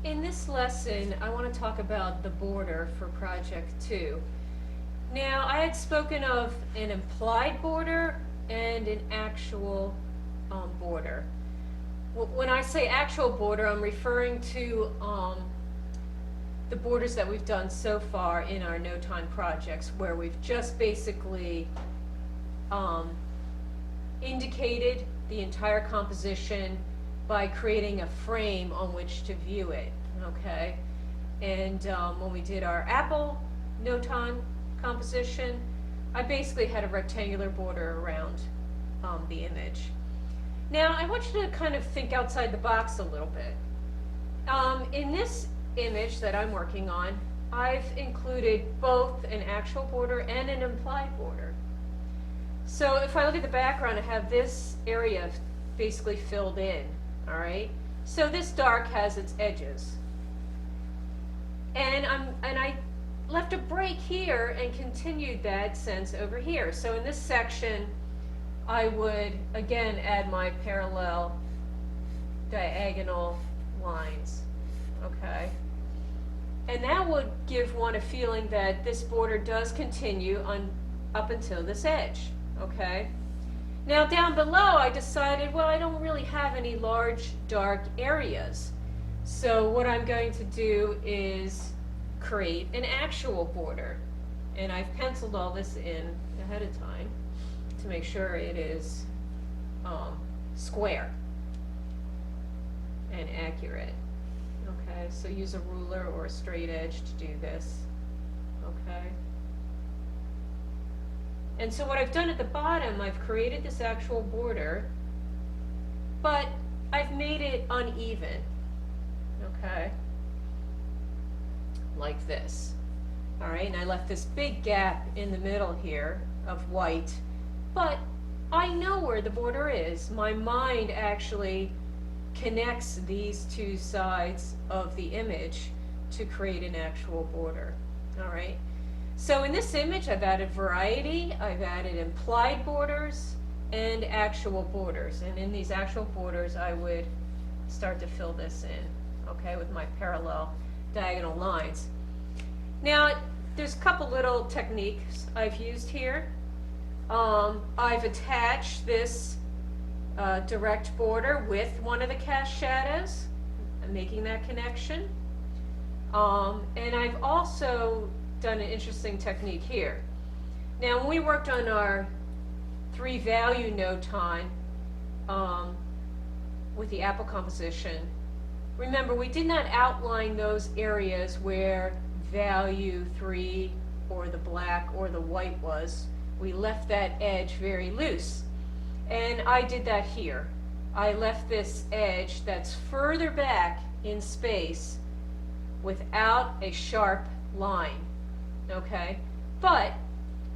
In this lesson, I want to talk about the border for Project 2. Now, I had spoken of an implied border and an actual border. When I say actual border, I'm referring to the borders that we've done so far in our Notan projects, where we've just basically indicated the entire composition by creating a frame on which to view it, okay? And when we did our apple Notan composition, I basically had a rectangular border around the image. Now, I want you to kind of think outside the box a little bit. In this image that I'm working on, I've included both an actual border and an implied border. So if I look at the background, I have this area basically filled in. All right, so this dark has its edges, and I left a break here and continued that sense over here. So in this section, I would again add my parallel diagonal lines, okay, and that would give one a feeling that this border does continue on up until this edge, okay. Now down below, I decided, well, I don't really have any large dark areas. So what I'm going to do is create an actual border. And I've penciled all this in ahead of time to make sure it is square and accurate. Okay, so use a ruler or a straight edge to do this. Okay. And so what I've done at the bottom, I've created this actual border, but I've made it uneven, okay, like this. All right, and I left this big gap in the middle here of white, but I know where the border is. My mind actually connects these two sides of the image to create an actual border, all right? So in this image, I've added variety, I've added implied borders, and actual borders. And in these actual borders, I would start to fill this in, okay, with my parallel diagonal lines. Now, there's a couple little techniques I've used here. I've attached this direct border with one of the cast shadows. I'm making that connection. And I've also done an interesting technique here. Now, when we worked on our 3-value Notan with the apple composition, remember we did not outline those areas where value 3 or the black or the white was. We left that edge very loose. And I did that here. I left this edge that's further back in space without a sharp line. Okay, but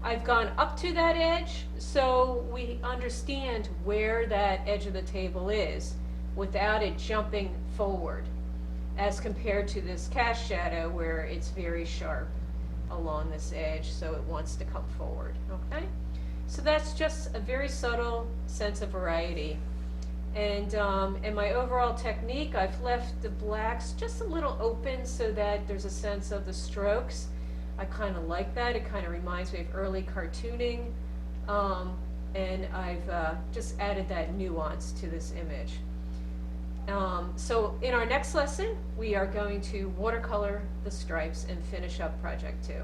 I've gone up to that edge so we understand where that edge of the table is without it jumping forward, as compared to this cast shadow where it's very sharp along this edge, so it wants to come forward. Okay, so that's just a very subtle sense of variety. And in my overall technique, I've left the blacks just a little open so that there's a sense of the strokes. I kind of like that. It kind of reminds me of early cartooning, and I've just added that nuance to this image. So in our next lesson, we are going to watercolor the stripes and finish up Project 2.